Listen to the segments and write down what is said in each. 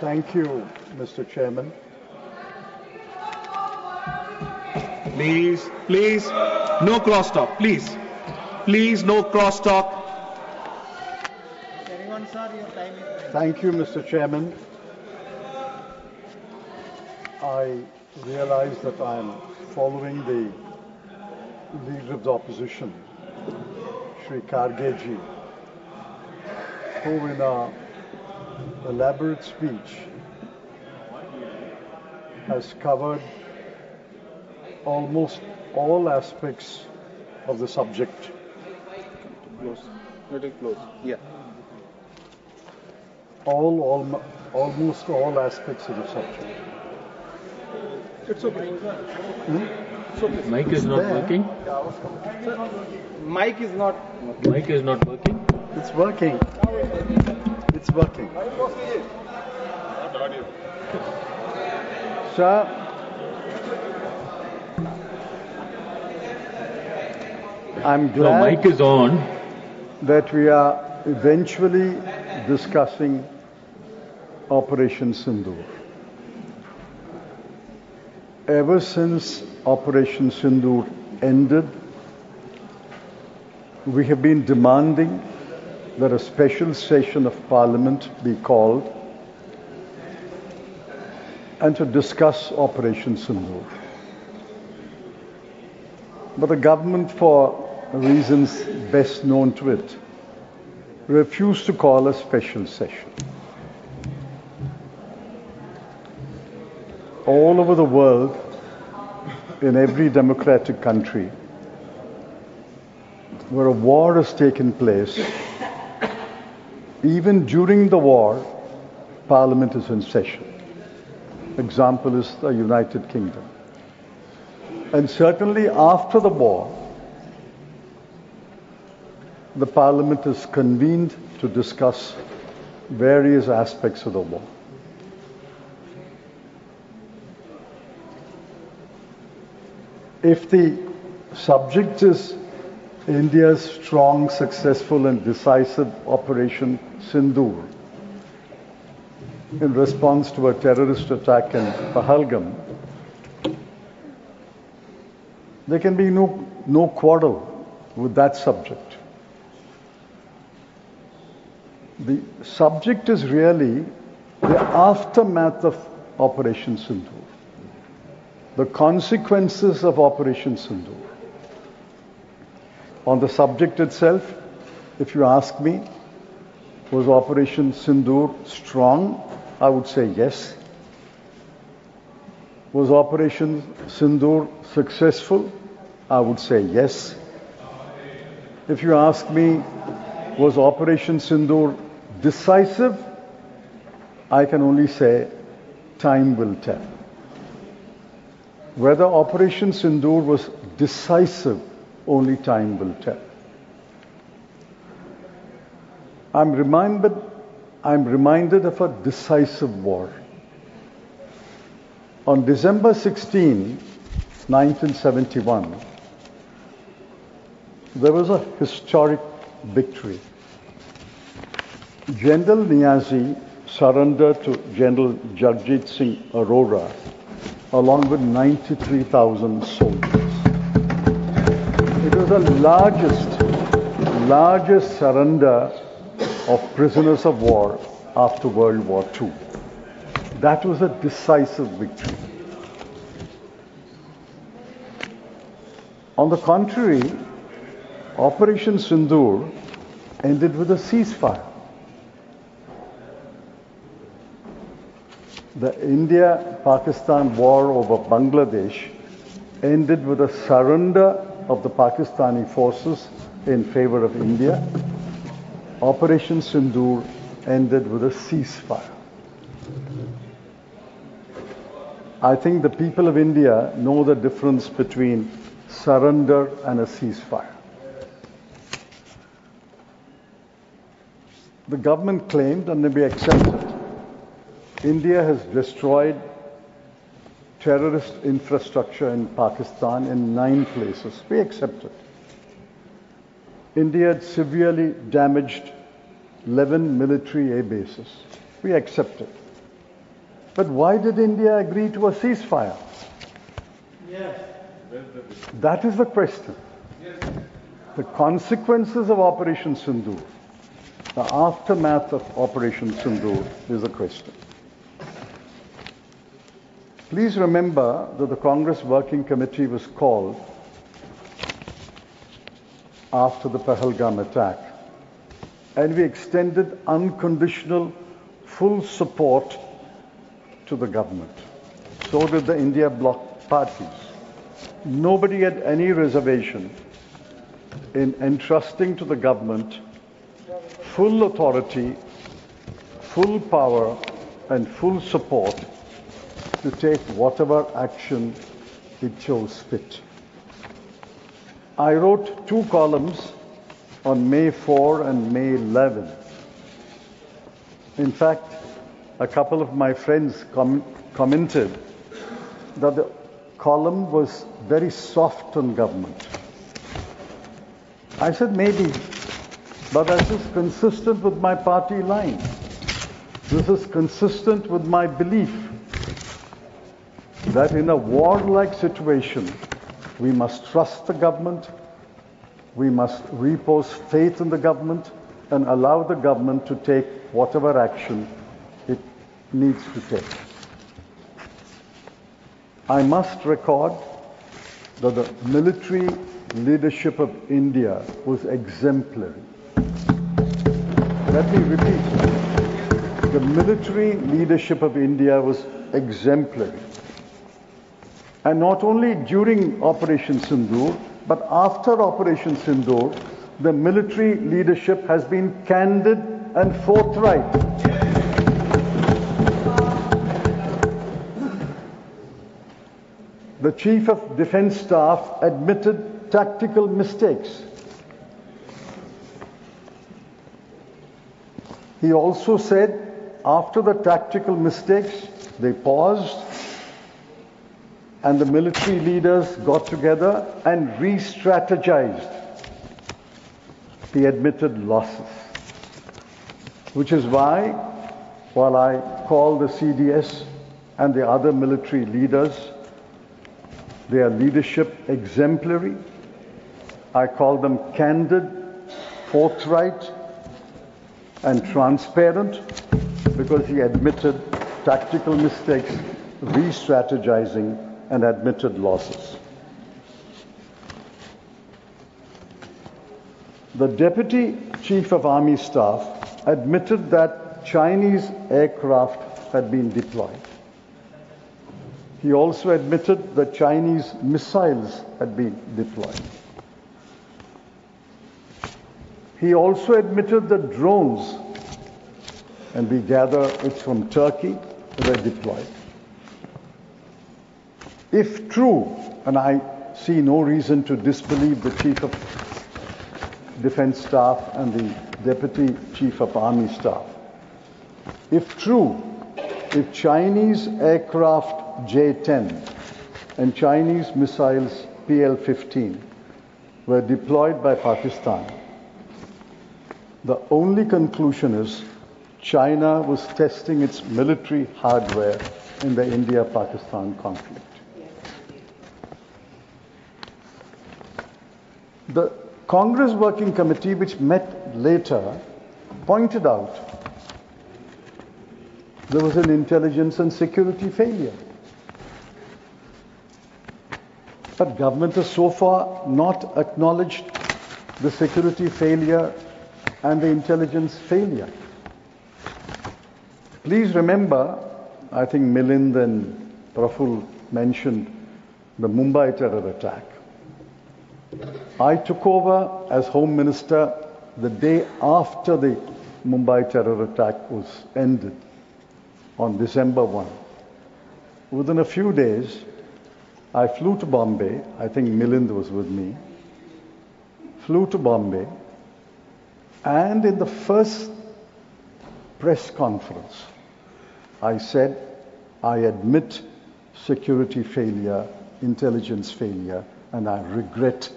Thank you, Mr. Chairman. Please, no crosstalk, please. Please, no crosstalk. Thank you, Mr. Chairman. I realize that I am following the Leader of the Opposition, Shri Kargeji, who in an elaborate speech has covered almost all aspects of the subject. Close. Little close. Yeah. Almost all aspects of the subject. It's okay. It's okay. Mic is not working. Sir, mic is not. Mic is not working. It's working. It's working. Sir, I'm glad No, mic is on. that we are eventually discussing Operation Sindoor. Ever since Operation Sindoor ended, we have been demanding that a special session of Parliament be called and to discuss Operation Sindoor. But the government, for reasons best known to it, refused to call a special session. All over the world, in every democratic country, where a war has taken place, even during the war, Parliament is in session. Example is the United Kingdom. And certainly after the war, the Parliament is convened to discuss various aspects of the war. If the subject is India's strong, successful and decisive Operation Sindoor in response to a terrorist attack in Pahalgam, there can be no quarrel with that subject. The subject is really the aftermath of Operation Sindoor, the consequences of Operation Sindoor. On the subject itself, if you ask me, was Operation Sindoor strong? I would say yes. Was Operation Sindoor successful? I would say yes. If you ask me, was Operation Sindoor decisive? I can only say time will tell. Whether Operation Sindoor was decisive, only time will tell. I'm reminded of a decisive war. On December 16, 1971, there was a historic victory. General Niazi surrendered to General Jagjit Singh Arora along with 93,000 soldiers. It was the largest surrender of prisoners of war after World War II. That was a decisive victory. On the contrary, Operation Sindoor ended with a ceasefire. The India-Pakistan war over Bangladesh ended with a surrender of the Pakistani forces in favor of India. Operation Sindoor ended with a ceasefire. I think the people of India know the difference between surrender and a ceasefire. The government claimed, and we accepted, India has destroyed terrorist infrastructure in Pakistan in 9 places. We accept it. India had severely damaged 11 military air bases. We accept it. But why did India agree to a ceasefire? That is the question. The consequences of Operation Sindoor, the aftermath of Operation Sindoor is the question. Please remember that the Congress Working Committee was called after the Pahalgam attack, and we extended unconditional full support to the government. So did the India bloc parties. Nobody had any reservation in entrusting to the government full authority, full power, and full support to take whatever action it chose fit. I wrote 2 columns on May 4 and May 11. In fact, a couple of my friends commented that the column was very soft on government. I said maybe, but this is consistent with my party line. This is consistent with my belief that in a war-like situation, we must trust the government, we must repose faith in the government, and allow the government to take whatever action it needs to take. I must record that the military leadership of India was exemplary. Let me repeat. The military leadership of India was exemplary. And not only during Operation Sindoor, but after Operation Sindoor, the military leadership has been candid and forthright. The Chief of Defence Staff admitted tactical mistakes. He also said, after the tactical mistakes, they paused, and the military leaders got together and re-strategized. He admitted losses, which is why, while I call the CDS and the other military leaders, their leadership exemplary, I call them candid, forthright, and transparent, because he admitted tactical mistakes, re-strategizing, and admitted losses. The Deputy Chief of Army Staff admitted that Chinese aircraft had been deployed. He also admitted that Chinese missiles had been deployed. He also admitted that drones, and we gather it's from Turkey, were deployed. If true, and I see no reason to disbelieve the Chief of Defence Staff and the Deputy Chief of Army Staff, if true, if Chinese aircraft J-10 and Chinese missiles PL-15 were deployed by Pakistan, the only conclusion is China was testing its military hardware in the India-Pakistan conflict. The Congress Working Committee, which met later, pointed out there was an intelligence and security failure. But government has so far not acknowledged the security failure and the intelligence failure. Please remember, I think Milind and Rahul mentioned the Mumbai terror attack. I took over as Home Minister the day after the Mumbai terror attack was ended on December 1. Within a few days, I flew to Bombay. I think Milind was with me. Flew to Bombay, and in the first press conference, I said, I admit security failure, intelligence failure, and I regret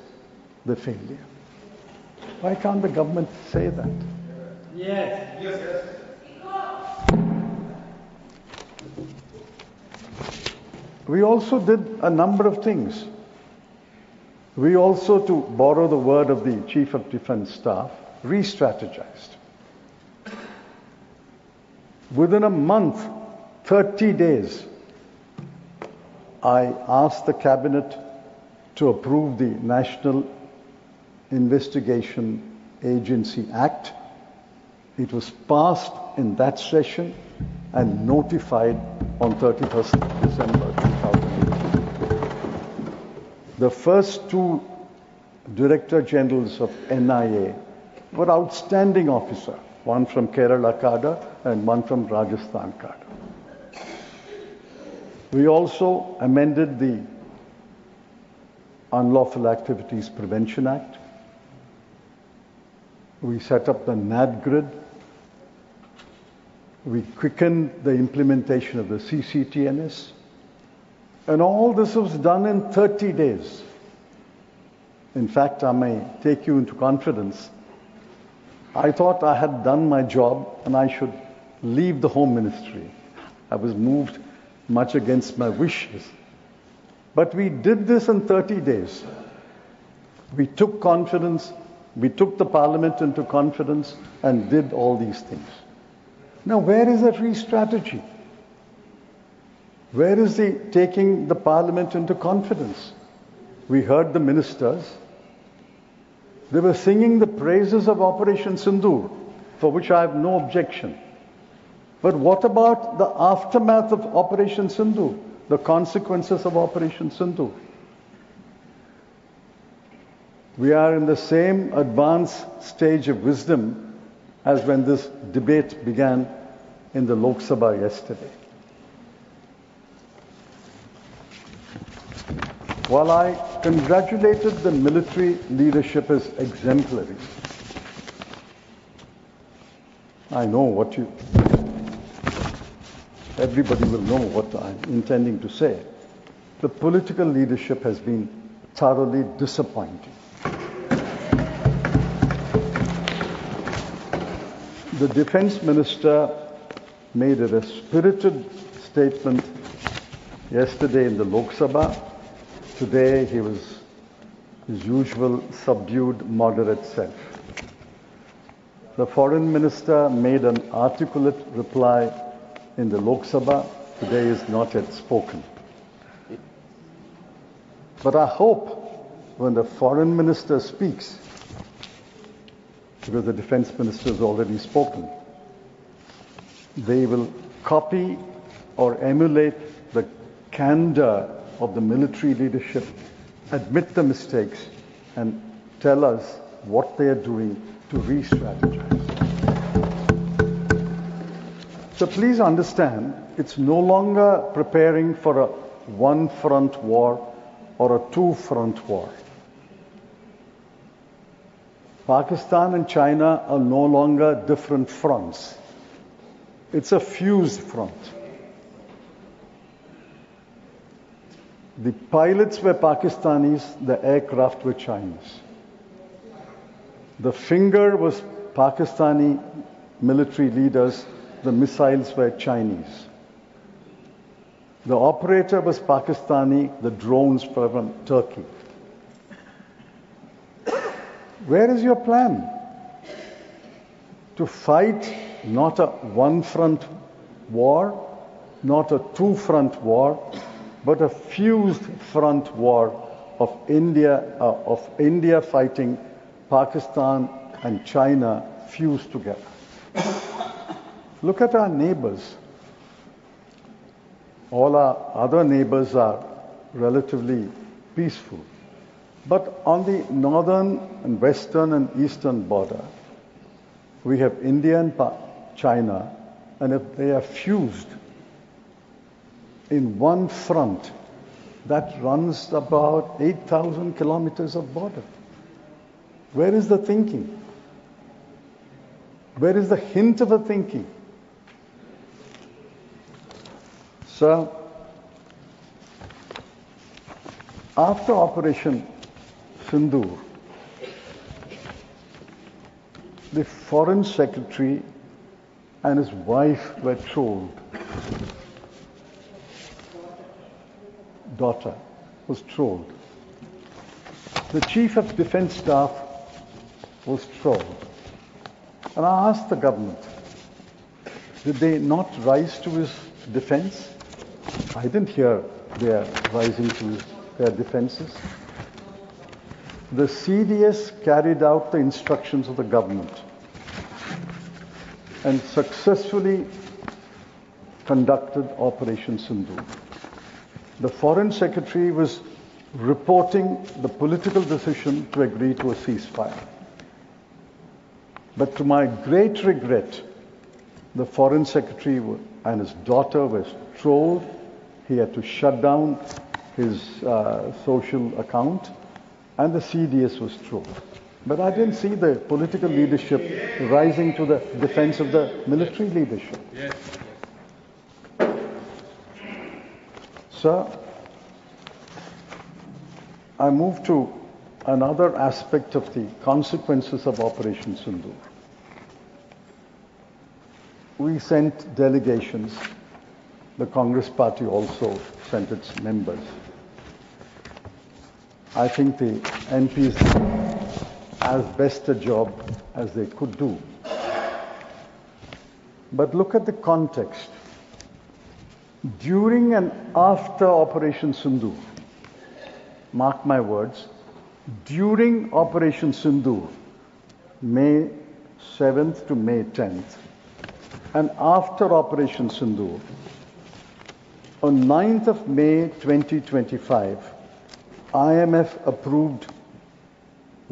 the failure. Why can't the government say that? Yes. we also did a number of things. We also, to borrow the word of the Chief of Defense Staff, re-strategized. Within a month, 30 days, I asked the Cabinet to approve the National Investigation Agency Act. It was passed in that session and notified on 31st December 2018. The first two Director Generals of NIA were outstanding officers, one from Kerala cadre and one from Rajasthan cadre. We also amended the Unlawful Activities Prevention Act. We set up the NAD grid. We quickened the implementation of the CCTNS. And all this was done in 30 days. In fact, I may take you into confidence. I thought I had done my job and I should leave the Home Ministry. I was moved much against my wishes. But we did this in 30 days. We took confidence, we took the Parliament into confidence and did all these things. Now, where is that re-strategy? Where is the taking the Parliament into confidence? We heard the ministers. They were singing the praises of Operation Sindoor, for which I have no objection. But what about the aftermath of Operation Sindoor, the consequences of Operation Sindoor? We are in the same advanced stage of wisdom as when this debate began in the Lok Sabha yesterday. While I congratulated the military leadership as exemplary, I know what everybody will know what I'm intending to say. The political leadership has been thoroughly disappointing. The Defense Minister made a spirited statement yesterday in the Lok Sabha. Today he was his usual subdued, moderate self. The Foreign Minister made an articulate reply in the Lok Sabha. Today is not yet spoken. But I hope when the Foreign Minister speaks, because the Defense Minister has already spoken, they will copy or emulate the candor of the military leadership, admit the mistakes, and tell us what they are doing to re-strategize. So please understand, it's no longer preparing for a one-front war or a two-front war. Pakistan and China are no longer different fronts. It's a fused front. The pilots were Pakistanis, the aircraft were Chinese. The finger was Pakistani military leaders, the missiles were Chinese. The operator was Pakistani, the drones were from Turkey. Where is your plan? To fight not a one-front war, not a two-front war, but a fused front war of India fighting Pakistan and China fused together. Look at our neighbors. All our other neighbors are relatively peaceful. But on the northern and western and eastern border, we have India and China, and if they are fused in one front, that runs about 8,000 kilometers of border. Where is the thinking? Where is the hint of a thinking? So, after Operation Sindoor, the Foreign Secretary and his wife were told daughter was trolled. The Chief of Defence Staff was trolled. And I asked the government, did they not rise to his defense? I didn't hear they are rising to their defenses. The CDS carried out the instructions of the government and successfully conducted Operation Sindoor. The Foreign Secretary was reporting the political decision to agree to a ceasefire. But to my great regret, the Foreign Secretary and his daughter were trolled. He had to shut down his social account, and the CDS was trolled. But I didn't see the political leadership rising to the defense of the military leadership. Yes. Sir, I move to another aspect of the consequences of Operation Sindoor. We sent delegations. The Congress party also sent its members. I think the MPs did as best a job as they could do. But look at the context. During and after Operation Sindoor, mark my words, during Operation Sindoor, May 7th to May 10th, and after Operation Sindoor, on 9th of May 2025, IMF approved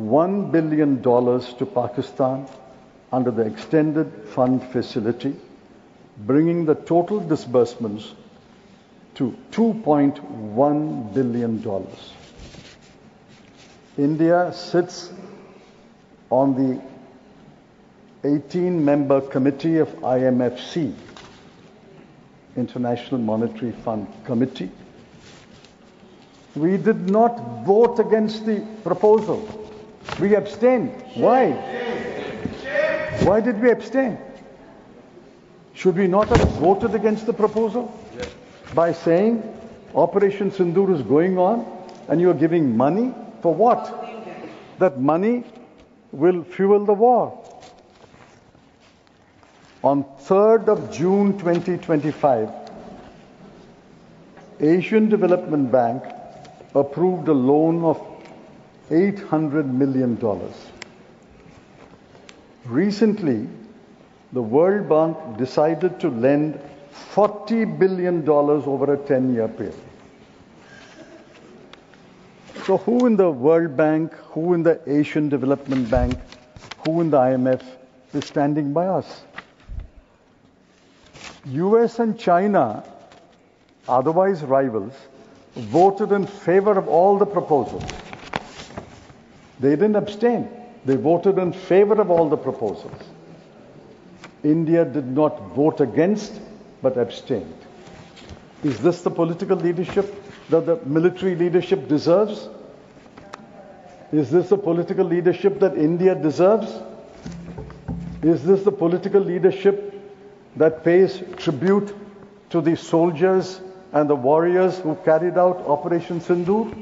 $1 billion to Pakistan under the Extended Fund Facility, bringing the total disbursements to $2.1 billion. India sits on the 18-member committee of IMFC, International Monetary Fund Committee. We did not vote against the proposal. We abstained. Why? Why did we abstain? Should we not have voted against the proposal? Yes. By saying Operation Sindoor is going on and you are giving money for what? That money will fuel the war. On 3rd of June 2025, Asian Development Bank approved a loan of $800 million. Recently, the World Bank decided to lend $40 billion over a 10-year period. So who in the World Bank, who in the Asian Development Bank, who in the IMF is standing by us? US and China, otherwise rivals, voted in favor of all the proposals. They didn't abstain. They voted in favor of all the proposals. India did not vote against, but abstained. Is this the political leadership that the military leadership deserves? Is this the political leadership that India deserves? Is this the political leadership that pays tribute to the soldiers and the warriors who carried out Operation Sindoor?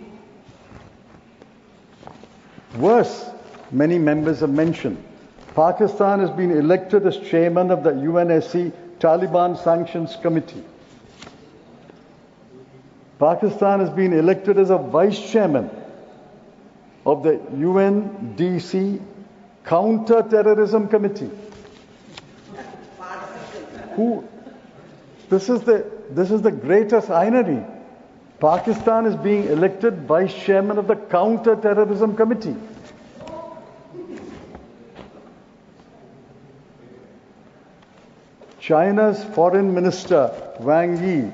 Worse, many members have mentioned, Pakistan has been elected as chairman of the UNSC Taliban Sanctions Committee. Pakistan has been elected as a vice chairman of the UNDC Counter-Terrorism Committee. This is the greatest irony. Pakistan is being elected vice chairman of the Counter-Terrorism Committee. China's Foreign Minister Wang Yi,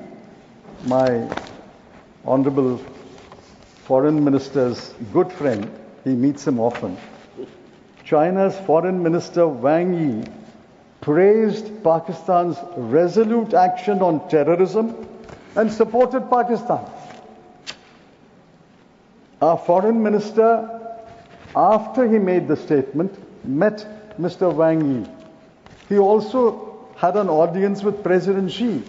my honorable Foreign Minister's good friend, he meets him often. China's Foreign Minister Wang Yi praised Pakistan's resolute action on terrorism and supported Pakistan. Our Foreign Minister, after he made the statement, met Mr. Wang Yi. He also had an audience with President Shri.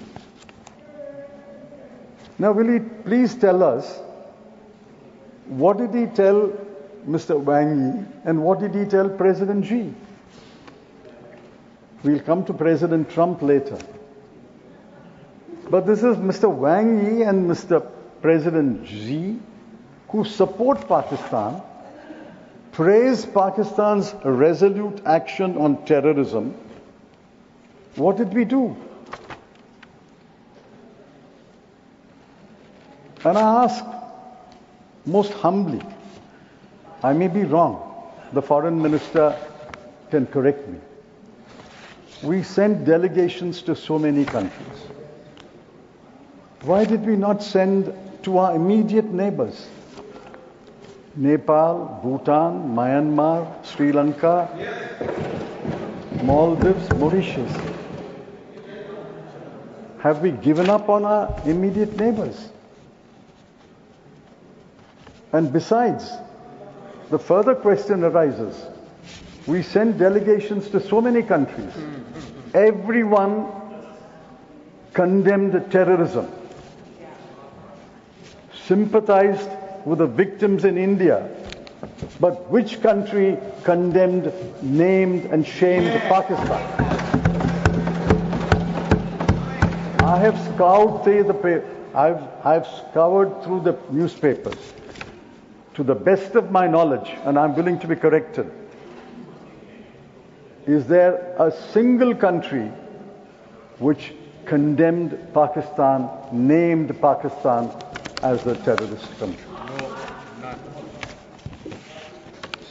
Now, will he please tell us what did he tell Mr. Wang Yi and what did he tell President Xi? We'll come to President Trump later. But this is Mr. Wang Yi and Mr. President Xi who support Pakistan, praise Pakistan's resolute action on terrorism. What did we do? And I ask most humbly, I may be wrong, the foreign minister can correct me. We sent delegations to so many countries. Why did we not send to our immediate neighbors? Nepal, Bhutan, Myanmar, Sri Lanka, Maldives, Mauritius. Have we given up on our immediate neighbors? And besides, the further question arises. We send delegations to so many countries. Everyone condemned terrorism, sympathized with the victims in India. But which country condemned, named and shamed Pakistan? I have scoured through the newspapers to the best of my knowledge, and I'm willing to be corrected. Is there a single country which condemned Pakistan, named Pakistan as a terrorist country? No, none.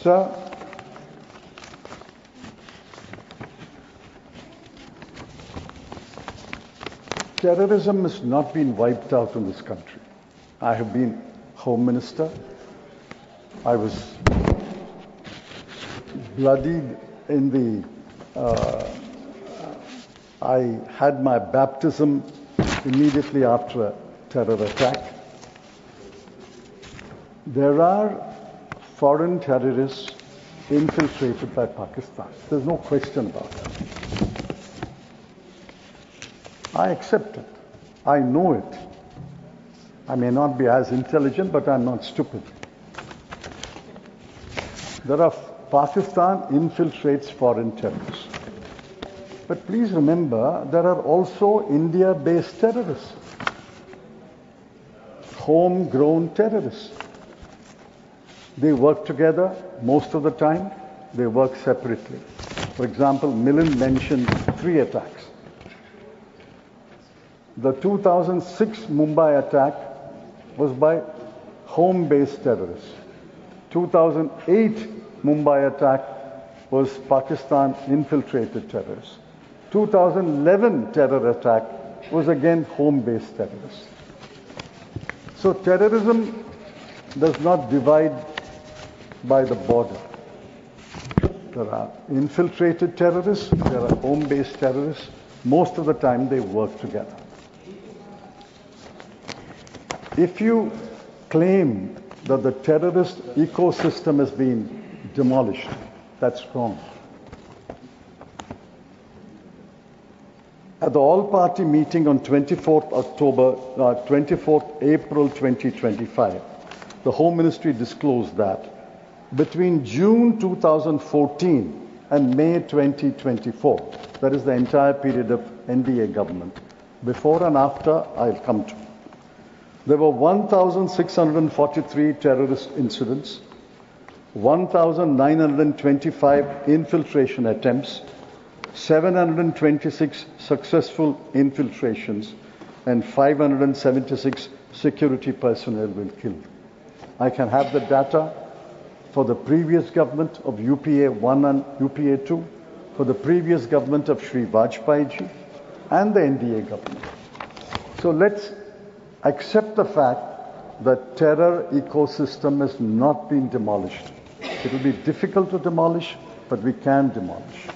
Sir, terrorism has not been wiped out in this country. I have been Home Minister. I was bloodied in I had my baptism immediately after a terror attack. There are foreign terrorists infiltrated by Pakistan. There's no question about that. I accept it. I know it. I may not be as intelligent, but I'm not stupid. Pakistan infiltrates foreign terrorists. But please remember, there are also India-based terrorists, homegrown terrorists. They work together most of the time. They work separately. For example, Milind mentioned 3 attacks. The 2006 Mumbai attack was by home-based terrorists. 2008 Mumbai attack was Pakistan infiltrated terrorists. 2011 terror attack was again home-based terrorists. So terrorism does not divide by the border. There are infiltrated terrorists, there are home-based terrorists. Most of the time they work together. If you claim that the terrorist ecosystem has been demolished, that's wrong. At the all-party meeting on 24th April 2025, the Home Ministry disclosed that between June 2014 and May 2024, that is the entire period of NDA government, before and after I'll come to, there were 1,643 terrorist incidents, 1,925 infiltration attempts, 726 successful infiltrations, and 576 security personnel were killed. I can have the data for the previous government of UPA 1 and UPA 2, for the previous government of Shri Vajpayee ji, and the NDA government. So let's accept the fact that terror ecosystem has not been demolished. It will be difficult to demolish, but we can demolish.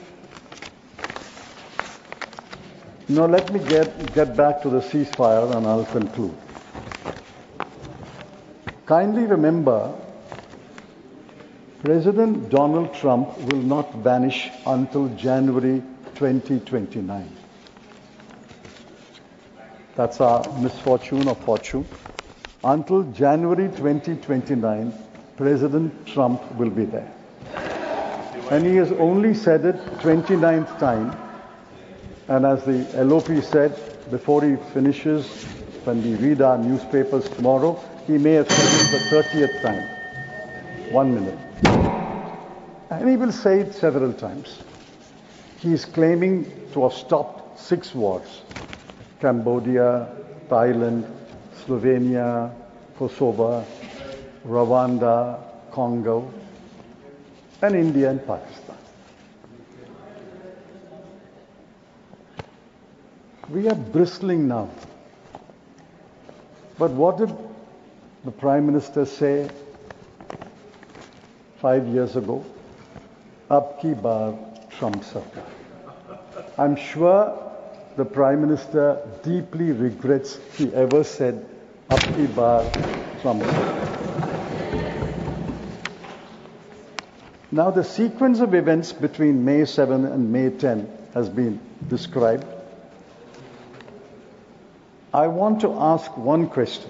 Now let me get back to the ceasefire and I'll conclude. Kindly remember, President Donald Trump will not vanish until January 2029. That's our misfortune or fortune. Until January 2029, President Trump will be there. And he has only said it 29th time. And as the LOP said, before he finishes, when we read our newspapers tomorrow, he may have said it the 30th time. 1 minute. And he will say it several times. He is claiming to have stopped 6 wars. Cambodia, Thailand, Slovenia, Kosovo, Rwanda, Congo, and India and Pakistan. We are bristling now. But what did the Prime Minister say 5 years ago? Ab ki baar Trump sarkar. I'm sure the Prime Minister deeply regrets he ever said ab ki baar Trump sarkar. Now the sequence of events between May 7 and May 10 has been described. I want to ask one question.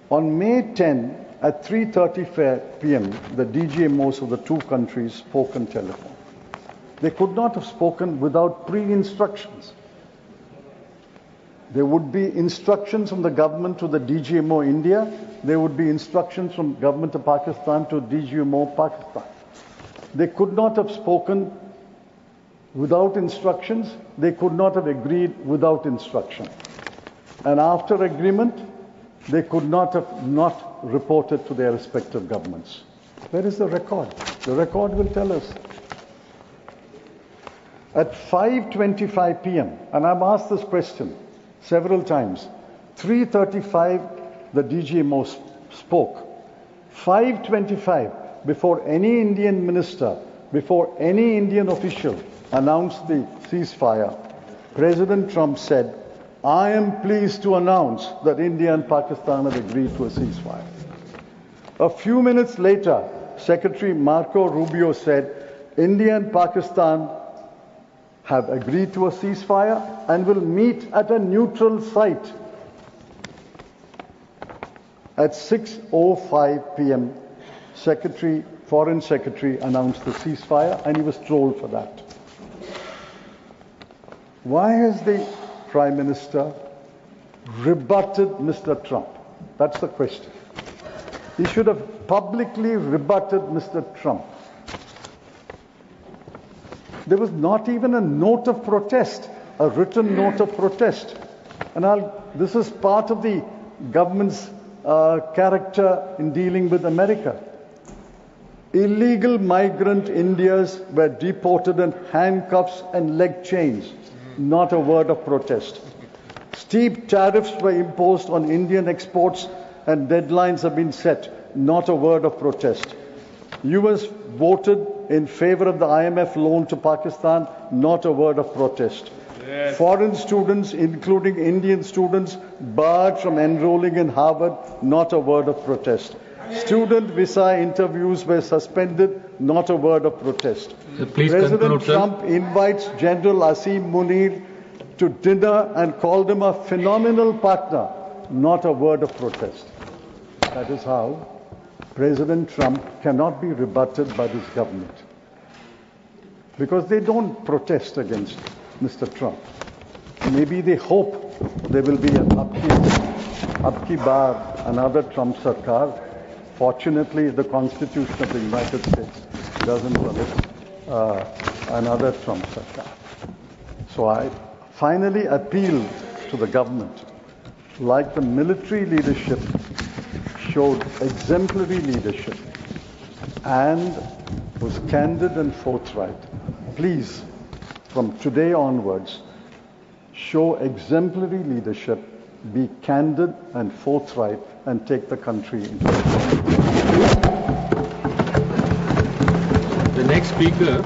On May 10 at 3:30 p.m., the DGMOs of the two countries spoke on telephone. They could not have spoken without pre-instructions. There would be instructions from the government to the DGMO India. There would be instructions from government of Pakistan to DGMO Pakistan. They could not have spoken without instructions. They could not have agreed without instruction. And after agreement, they could not have not reported to their respective governments. Where is the record? The record will tell us. At 5:25 p.m., and I've asked this question several times, 3:35 the DGMO spoke. 5:25, before any Indian minister, before any Indian official announced the ceasefire, President Trump said, I am pleased to announce that India and Pakistan have agreed to a ceasefire. A few minutes later, Secretary Marco Rubio said, India and Pakistan have agreed to a ceasefire and will meet at a neutral site. At 6:05 p.m., Foreign Secretary announced the ceasefire and he was trolled for that. Why has the Prime Minister rebutted Mr. Trump? That's the question. He should have publicly rebutted Mr. Trump. There was not even a note of protest, a written note of protest. And this is part of the government's character in dealing with America. Illegal migrant Indians were deported in handcuffs and leg chains. Not a word of protest. Steep tariffs were imposed on Indian exports and deadlines have been set. Not a word of protest. US voted in favor of the IMF loan to Pakistan. Not a word of protest. Yes. Foreign students, including Indian students, barred from enrolling in Harvard. Not a word of protest. Student visa interviews were suspended. Not a word of protest. President Trump invites General Asim Munir to dinner and called him a phenomenal partner. Not a word of protest. That is how President Trump cannot be rebutted by this government. Because they don't protest against Mr. Trump. Maybe they hope there will be an ab ki baar, another Trump sarkar. Fortunately, the Constitution of the United States doesn't permit another Trump sarkar. So I finally appeal to the government, like the military leadership showed exemplary leadership and was candid and forthright. Please, from today onwards, show exemplary leadership, be candid and forthright, and take the country into the The next speaker